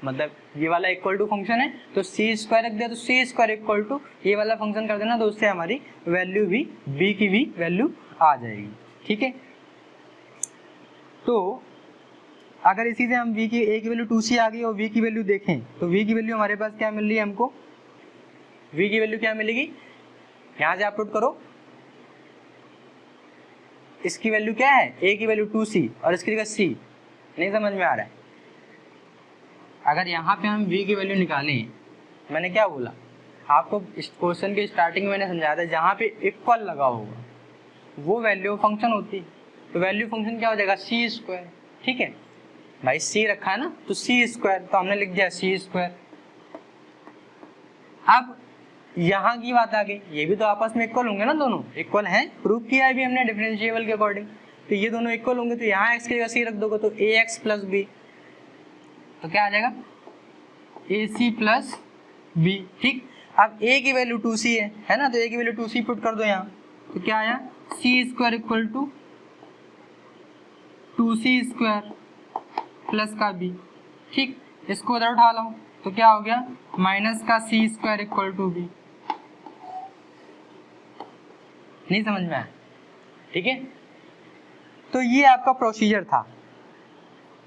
मतलब ये वाला इक्वल टू फंक्शन है तो सी स्क्वायर रख दिया, तो सी स्क्वायर इक्वल टू ये वाला फंक्शन कर देना, तो उससे हमारी वैल्यू भी बी की भी वैल्यू आ जाएगी, ठीक है। तो अगर इसी से हम v की a की वैल्यू 2c आ गई और v की वैल्यू देखें तो v की वैल्यू हमारे पास क्या मिल रही है हमको, v की वैल्यू क्या मिलेगी, यहाँ से आप पुट करो, इसकी वैल्यू क्या है, a की वैल्यू 2c और इसकी जगह c, नहीं समझ में आ रहा है। अगर यहाँ पे हम v की वैल्यू निकालें, मैंने क्या बोला आपको, इस क्वेश्चन के स्टार्टिंग में मैंने समझाया था, जहाँ पे इक्वल लगा होगा वो वैल्यू फंक्शन होती है, तो वैल्यू फंक्शन क्या हो जाएगा, सी स्क्वायर, ठीक है भाई, सी रखा है ना तो सी स्क्वायर, तो हमने लिख दिया सी स्क्वायर। अब यहाँ की बात आ गई, ये भी तो आपस में इक्वल होंगे ना, दोनों इक्वल हैं, प्रूव किया है भी हमने डिफरेंशिएबल के अकॉर्डिंग, तो ये दोनों इक्वल होंगे, तो यहाँ एक्स की जगह सी रख दोगे तो ए एक्स प्लस बी, तो क्या आ जाएगा ए सी प्लस बी, ठीक। अब a की वैल्यू 2c है ना, तो a की वैल्यू 2c पुट कर दो यहाँ, तो क्या आया C square equal to 2c square plus का b, ठीक, इसको उधर उठा लो तो क्या हो गया माइनस का सी स्क्वायर इक्वल टू बी, नहीं समझ में आया, ठीक है। तो ये आपका प्रोसीजर था।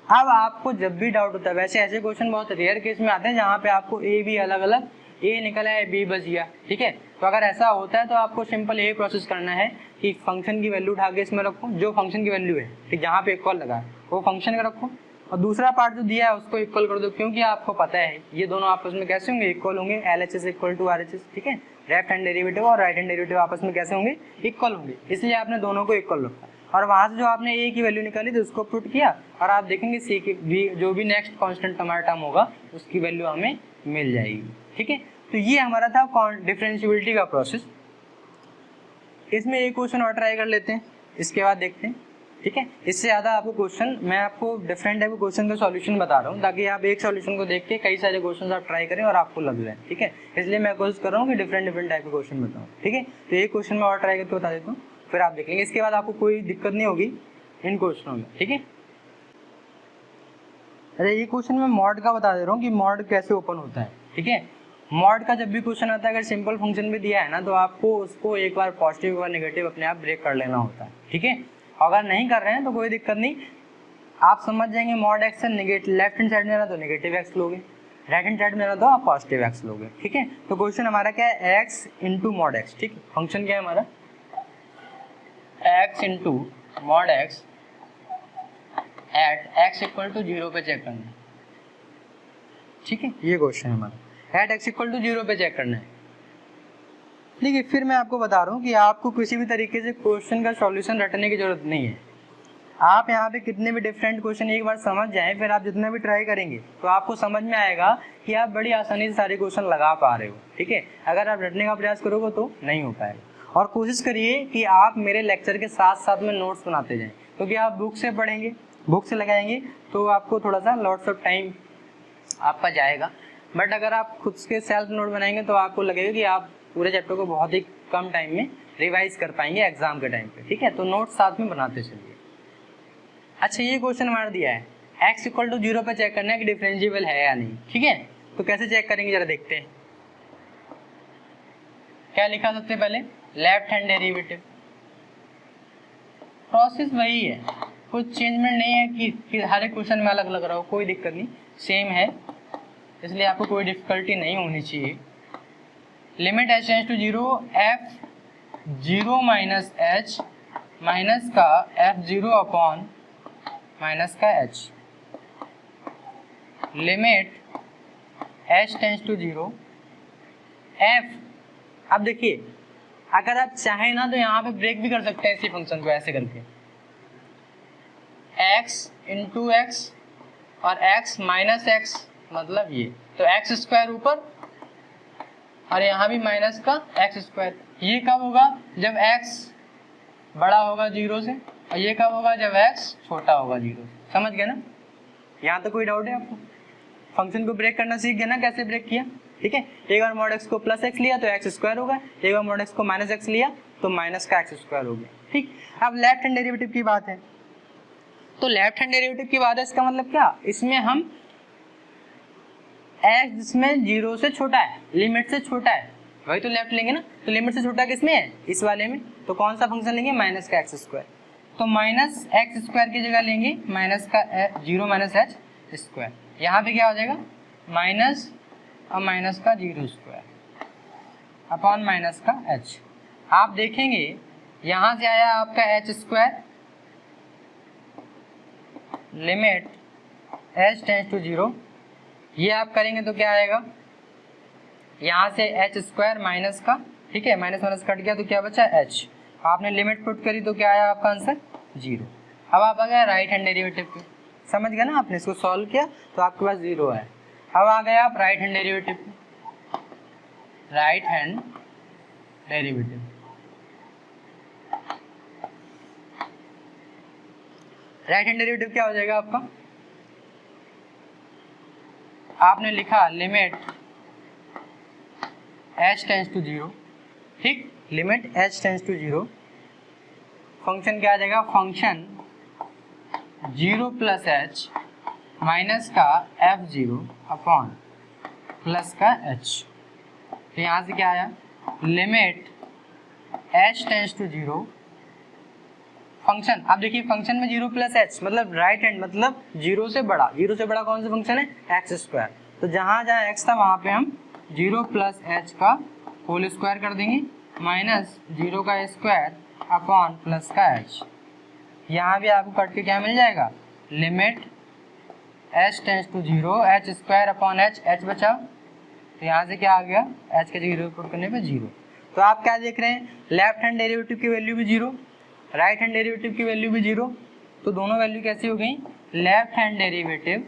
अब आपको जब भी डाउट होता है, वैसे ऐसे क्वेश्चन बहुत रेयर केस में आते हैं जहाँ पे आपको ए बी अलग अलग, ए निकला है बी बच गया, ठीक है, तो अगर ऐसा होता है तो आपको सिंपल यही प्रोसेस करना है कि फंक्शन की वैल्यू उठा के इसमें रखो, जो फंक्शन की वैल्यू है, ठीक, जहाँ पे इक्वल लगा है वो फंक्शन का रखो, और दूसरा पार्ट जो दिया है उसको इक्वल कर दो, क्योंकि आपको पता है ये दोनों आपस में कैसे होंगे, इक्वल होंगे, LHS इक्वल टू RHS, ठीक है, लेफ्ट हैंड डेरिवेटिव और राइट हैंड डेरिवेटिव आपस में कैसे होंगे, इक्वल होंगे, इसलिए आपने दोनों को इक्वल रखा, और वहाँ से जो आपने ए की वैल्यू निकाली थी उसको पुट किया, और आप देखेंगे सी की भी जो भी नेक्स्ट कांस्टेंट हमारा टर्म होगा उसकी वैल्यू हमें मिल जाएगी, ठीक है। तो ये हमारा था डिफरेंशिएबिलिटी का प्रोसेस। इसमें एक क्वेश्चन और ट्राई कर लेते हैं, इसके बाद देखते हैं, ठीक है। इससे ज़्यादा आपको क्वेश्चन, मैं आपको डिफरेंट टाइप के क्वेश्चन का सॉल्यूशन बता रहा हूँ ताकि आप एक सॉल्यूशन को देख के कई सारे क्वेश्चन आप ट्राई करें और आपको लग जाए, ठीक है, इसलिए मैं कोशिश कर रहा हूँ कि डिफरेंट टाइप के क्वेश्चन बताऊँ, ठीक है। तो एक क्वेश्चन मैं और ट्राई करके बता देता हूँ, फिर आप देख लेंगे, इसके बाद आपको कोई दिक्कत नहीं होगी इन क्वेश्चनों में, ठीक है। अरे ये क्वेश्चन मैं मॉड का बता दे रहा हूँ कि मॉड कैसे ओपन होता है, ठीक है। मॉड का जब भी क्वेश्चन आता है, अगर सिंपल फंक्शन भी दिया है ना, तो आपको उसको एक बार पॉजिटिव और नेगेटिव अपने आप ब्रेक कर लेना होता है, ठीक है। अगर नहीं कर रहे हैं तो कोई दिक्कत नहीं, आप समझ जाएंगे मॉड एक्स से नेगेटिव, लेफ्ट हैंड साइड में रहना तो नेगेटिव एक्स लोगे, राइट हैंड साइड में रहना तो आप पॉजिटिव एक्स लोगे, ठीक है। तो क्वेश्चन हमारा क्या है, एक्स इंटू मॉड एक्स, ठीक है, फंक्शन क्या है हमारा x into mod x at x equal to 0 पे चेक करना है, ठीक है, ये क्वेश्चन है हमारा, एट एक्स इक्वल टू 0 पे चेक करना है। देखिए फिर मैं आपको बता रहा हूँ कि आपको किसी भी तरीके से क्वेश्चन का सॉल्यूशन रटने की जरूरत नहीं है, आप यहाँ पे कितने भी डिफरेंट क्वेश्चन एक बार समझ जाएं, फिर आप जितना भी ट्राई करेंगे तो आपको समझ में आएगा कि आप बड़ी आसानी से सारे क्वेश्चन लगा पा रहे हो, ठीक है। अगर आप रटने का प्रयास करोगे तो नहीं हो पाएगा, और कोशिश करिए कि आप मेरे लेक्चर के साथ साथ में नोट्स बनाते जाएं, क्योंकि आप बुक से पढ़ेंगे, बुक से लगाएंगे तो आपको थोड़ा सा लॉट्स ऑफ टाइम आपका जाएगा, बट अगर आप खुद के सेल्फ नोट बनाएंगे तो आपको लगेगा कि आप पूरे चैप्टर को बहुत ही कम टाइम में रिवाइज कर पाएंगे एग्जाम के टाइम पे, ठीक है। तो नोट्स साथ में बनाते चलिए। अच्छा ये क्वेश्चन हमारा दिया है, x इक्वल टू 0 पे चेक करना है कि डिफरेंशिएबल है या नहीं, ठीक है। तो कैसे चेक करेंगे जरा देखते हैं, क्या लिखा सबसे पहले, लेफ्ट हैंड डेरिवेटिव, प्रोसेस वही है, कुछ चेंजमेंट नहीं है कि हर एक क्वेश्चन में अलग लग रहा हो, कोई दिक्कत नहीं, सेम है, इसलिए आपको कोई डिफिकल्टी नहीं होनी चाहिए। Limit h tends to 0 f 0 minus h minus का f0 अपॉन माइनस का h, limit h tends to 0 f, अब देखिए अगर आप चाहें ना तो यहाँ पे ब्रेक भी कर सकते हैं इसी फंक्शन को ऐसे करके, x इंटू एक्स और x माइनस एक्स, मतलब ये तो एक्स स्क्वायर ऊपर और यहाँ भी माइनस का एक्स स्क्वायर। ये कब होगा? जब x बड़ा होगा 0 से, और ये कब होगा? जब x छोटा होगा 0 से। समझ गए ना? यहाँ तो कोई डाउट है आपको? फंक्शन को ब्रेक करना सीख गए ना, कैसे ब्रेक किया? ठीक है, एक बार मॉड x को प्लस x लिया तो एक्स स्क्वायर होगा, एक बार मॉड x को माइनस x लिया तो माइनस का एक्स स्क्वायर हो गया। ठीक, अब लेफ्ट हैंड डेरिवेटिव की बात है, तो लेफ्ट हैंड डेरिवेटिव की बात है, इसका मतलब क्या? इसमें हम x जिसमें 0 से छोटा है, लिमिट से छोटा है, वही तो लेफ्ट लेंगे ना। तो लिमिट से छोटा किसमें है? इस वाले में। तो कौन सा फंक्शन लेंगे? माइनस का एक्स स्क्वायर। तो माइनस एक्स स्क्वायर की जगह लेंगे माइनस का 0 माइनस एच स्क्वायर। यहाँ पे क्या हो जाएगा? माइनस और माइनस का 0 स्क्वायर अपॉन माइनस का h। आप देखेंगे यहाँ से आया आपका h square, limit h tends to 0, ये आप करेंगे तो क्या आएगा? यहाँ से h स्क्वायर माइनस का, ठीक है, माइनस माइनस कट गया तो क्या बचा? h। आपने लिमिट पुट करी तो क्या आया आपका आंसर? 0। अब आप आ गया राइट हैंड डेरिवेटिव पे, समझ गए ना? आपने इसको सॉल्व किया तो आपके पास 0 है। अब आ गए आप राइट हैंड डेरिवेटिव पे, right hand derivative. Right hand derivative क्या हो जाएगा आपका? आपने लिखा लिमिट h टेंड्स टू 0, ठीक, limit h tends to 0, function क्या आ जाएगा? फंक्शन 0 प्लस h माइनस का f0 अपॉन प्लस का h। तो यहाँ से क्या आया? Limit h tends to 0, function, आप देखिए फंक्शन में 0 प्लस h मतलब राइट हैंड, मतलब 0 से बड़ा। 0 से बड़ा कौन सा फंक्शन है? X square. तो जहाँ जहाँ x था वहाँ पे हम 0 प्लस h का होल स्क्वायर कर देंगे माइनस 0 का स्क्वायर अपॉन प्लस का h। यहाँ भी आपको कट के क्या मिल जाएगा? Limit h tends to 0, h square upon h बचा, तो यहाँ से क्या आ गया? h के 0 पुट करने पे 0। तो आप क्या देख रहे हैं? लेफ्ट हैंड डेरिवेटिव की वैल्यू भी 0, राइट हैंड डेरिवेटिव की वैल्यू भी 0। तो दोनों वैल्यू कैसी हो गई? Left hand derivative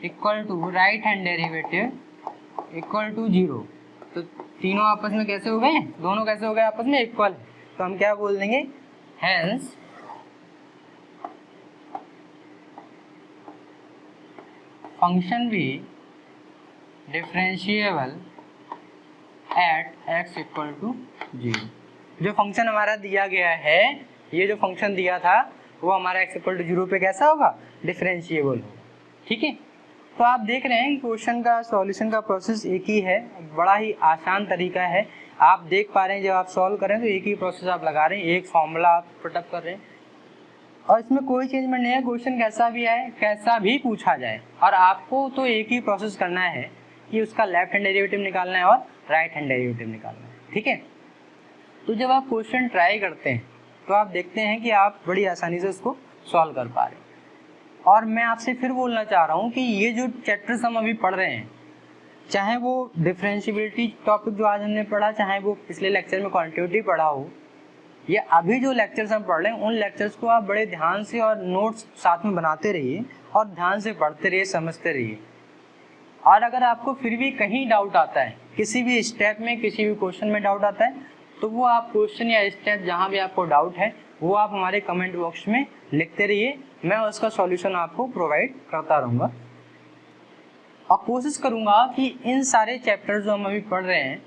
equal to right hand derivative equal to 0। तो तीनों आपस में कैसे हो गए? दोनों कैसे हो गए आपस में? इक्वल। तो हम क्या बोल देंगे? हेंस फंक्शन भी differentiable at x equal to 0। जो फंक्शन हमारा दिया गया है, ये जो फंक्शन दिया था वो हमारा x इक्वल टू 0 पे कैसा होगा? डिफरेंशिएबल होगा। ठीक है, तो आप देख रहे हैं कि क्वेश्चन का सॉल्यूशन का प्रोसेस एक ही है, बड़ा ही आसान तरीका है। आप देख पा रहे हैं जब आप सॉल्व करें तो एक ही प्रोसेस आप लगा रहे हैं, एक फॉर्मूला आप पुटअप कर रहे हैं और इसमें कोई चेंजमेंट नहीं है। क्वेश्चन कैसा भी आए, कैसा भी पूछा जाए, और आपको तो एक ही प्रोसेस करना है कि उसका लेफ्ट हैंड डेरिवेटिव निकालना है और राइट हैंड डेरिवेटिव निकालना है। ठीक है, तो जब आप क्वेश्चन ट्राई करते हैं तो आप देखते हैं कि आप बड़ी आसानी से उसको सॉल्व कर पा रहे हैं। और मैं आपसे फिर बोलना चाह रहा हूँ कि ये जो चैप्टर्स हम अभी पढ़ रहे हैं, चाहे वो डिफरेंशिएबिलिटी टॉपिक जो आज हमने पढ़ा, चाहे वो पिछले लेक्चर में क्वांटिटेटिव पढ़ा हो, या अभी जो लेक्चर्स हम पढ़ रहे हैं, उन लेक्चर्स को आप बड़े ध्यान से और नोट्स साथ में बनाते रहिए और ध्यान से पढ़ते रहिए, समझते रहिए। और अगर आपको फिर भी कहीं डाउट आता है, किसी भी स्टेप में, किसी भी क्वेश्चन में डाउट आता है, तो वो आप क्वेश्चन या स्टेप जहाँ भी आपको डाउट है वो आप हमारे कमेंट बॉक्स में लिखते रहिए, मैं उसका सॉल्यूशन आपको प्रोवाइड करता रहूँगा। और कोशिश करूँगा कि इन सारे चैप्टर्स जो हम अभी पढ़ रहे हैं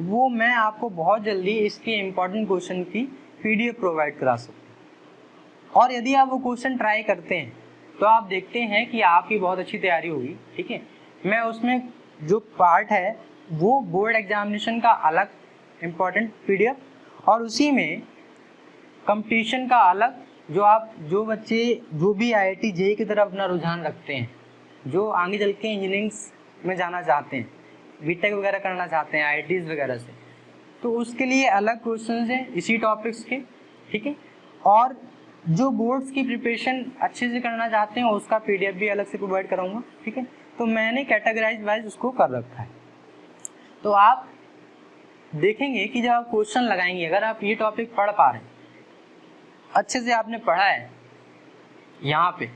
वो मैं आपको बहुत जल्दी इसके इम्पॉर्टेंट क्वेश्चन की PDF प्रोवाइड करा सकूँ। और यदि आप वो क्वेश्चन ट्राई करते हैं तो आप देखते हैं कि आपकी बहुत अच्छी तैयारी होगी। ठीक है, मैं उसमें जो पार्ट है वो बोर्ड एग्जामिनेशन का अलग इम्पॉर्टेंट PDF और उसी में कंपटीशन का अलग, जो बच्चे जो भी IIT JEE की तरफ अपना रुझान रखते हैं, जो आगे चल के इंजीनियरिंग में जाना चाहते हैं, बीटेक वगैरह करना चाहते हैं IITs वगैरह से, तो उसके लिए अलग क्वेश्चंस हैं इसी टॉपिक्स के। ठीक है, और जो बोर्ड्स की प्रिपरेशन अच्छे से करना चाहते हैं उसका PDF भी अलग से प्रोवाइड कराऊंगा। ठीक है, तो मैंने कैटेगराइज वाइज उसको कर रखा है। तो आप देखेंगे कि जब आप क्वेश्चन लगाएंगे, अगर आप ये टॉपिक पढ़ पा रहे हैं, अच्छे से आपने पढ़ा है यहाँ पे,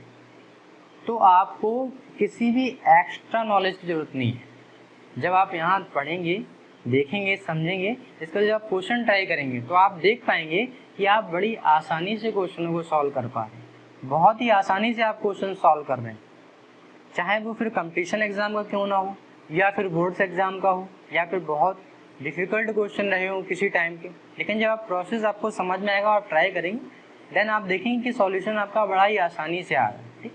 तो आपको किसी भी एक्स्ट्रा नॉलेज की ज़रूरत नहीं है। जब आप यहाँ पढ़ेंगे, देखेंगे, समझेंगे, इसका जब आप क्वेश्चन ट्राई करेंगे तो आप देख पाएंगे कि आप बड़ी आसानी से क्वेश्चनों को सॉल्व कर पा रहे हैं। बहुत ही आसानी से आप क्वेश्चन सॉल्व कर रहे हैं, चाहे वो फिर कंपटीशन एग्जाम का क्यों ना हो, या फिर बोर्ड्स एग्जाम का हो, या फिर बहुत डिफ़िकल्ट क्वेश्चन रहे हो किसी टाइम के। लेकिन जब आप प्रोसेस आपको समझ में आएगा और ट्राई करेंगे, देन आप देखेंगे कि सॉल्यूशन आपका बड़ा ही आसानी से आ रहा है। ठीक,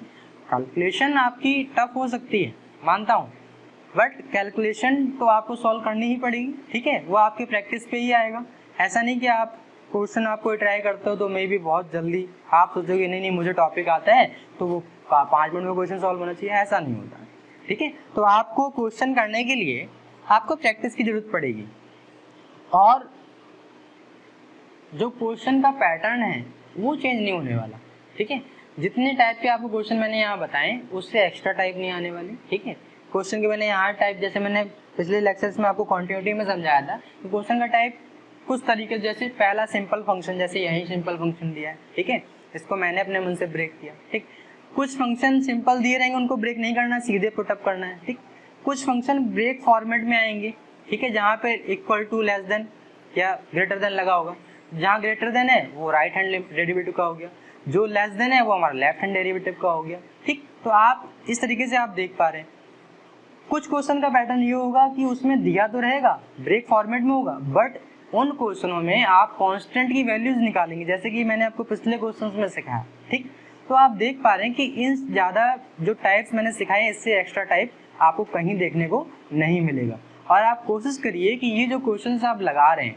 कैलकुलेशन आपकी टफ हो सकती है, मानता हूँ, बट कैलकुलेशन तो आपको सॉल्व करनी ही पड़ेगी। ठीक है, वो आपकी प्रैक्टिस पे ही आएगा। ऐसा नहीं कि आप क्वेश्चन आपको ट्राई करते हो तो मे भी बहुत जल्दी आप सोचोगे नहीं नहीं मुझे टॉपिक आता है तो वो 5 मिनट में क्वेश्चन सॉल्व होना चाहिए, ऐसा नहीं होता। ठीक है, तो आपको क्वेश्चन करने के लिए आपको प्रैक्टिस की जरूरत पड़ेगी, और जो क्वेश्चन का पैटर्न है वो चेंज नहीं होने वाला। ठीक है, जितने टाइप के आपको क्वेश्चन मैंने यहाँ बताएं उससे एक्स्ट्रा टाइप नहीं आने वाले। ठीक है, क्वेश्चन के मैंने यहाँ टाइप, जैसे मैंने पिछले लेक्चर्स में आपको कॉन्टिन्यूटी में समझाया था, तो क्वेश्चन का टाइप कुछ तरीके, जैसे पहला सिंपल फंक्शन, जैसे यही सिंपल फंक्शन दिया है। ठीक है, इसको मैंने अपने मन से ब्रेक किया। ठीक, कुछ फंक्शन सिंपल दिए रहेंगे, उनको ब्रेक नहीं करना, सीधे पुटअप करना है। ठीक, कुछ फंक्शन ब्रेक फॉर्मेट में आएंगे। ठीक है, जहाँ पे इक्वल टू, लेस देन या ग्रेटर देन लगा होगा, जहाँ ग्रेटर देन है वो राइट हैंड डेरिवेटिव का हो गया, जो लेस देन है वो हमारा लेफ्ट हैंड डेरिवेटिव का हो गया। ठीक, तो आप इस तरीके से आप देख पा रहे हैं। कुछ क्वेश्चन का पैटर्न ये होगा कि उसमें दिया तो रहेगा, ब्रेक फॉर्मेट में होगा, बट उन क्वेश्चनों में आप कांस्टेंट की वैल्यूज निकालेंगे, जैसे कि मैंने आपको पिछले क्वेश्चंस में सिखाया। ठीक, तो आप देख पा रहे हैं कि इन ज़्यादा जो टाइप्स मैंने सिखाए हैं, इससे एक्स्ट्रा टाइप आपको कहीं देखने को नहीं मिलेगा। और आप कोशिश करिए कि ये जो क्वेश्चंस आप लगा रहे हैं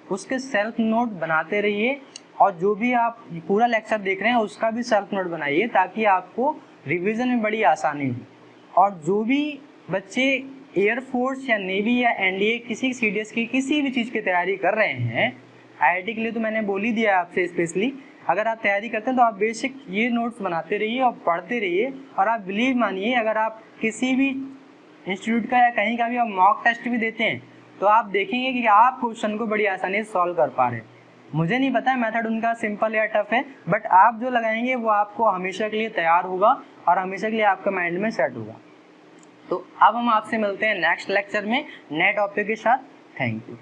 उसके सेल्फ नोट बनाते रहिए, और जो भी आप पूरा लेक्चर देख रहे हैं उसका भी सेल्फ नोट बनाइए, ताकि आपको रिवीजन में बड़ी आसानी हो। और जो भी बच्चे एयरफोर्स या नेवी या एनडीए, किसी सीडीएस की किसी भी चीज़ की तैयारी कर रहे हैं, आईआईटी के लिए तो मैंने बोल ही दिया आपसे स्पेशली, अगर आप तैयारी करते हैं तो आप बेसिक ये नोट्स बनाते रहिए और पढ़ते रहिए। और आप बिलीव मानिए, अगर आप किसी भी इंस्टीट्यूट का या कहीं का भी आप मॉक टेस्ट भी देते हैं तो आप देखेंगे कि आप क्वेश्चन को बड़ी आसानी से सॉल्व कर पा रहे हैं। मुझे नहीं पता मेथड उनका सिंपल या टफ है, बट आप जो लगाएंगे वो आपको हमेशा के लिए तैयार होगा और हमेशा के लिए आपका माइंड में सेट होगा। तो अब हम आपसे मिलते हैं नेक्स्ट लेक्चर में नए टॉपिक के साथ। Thank you.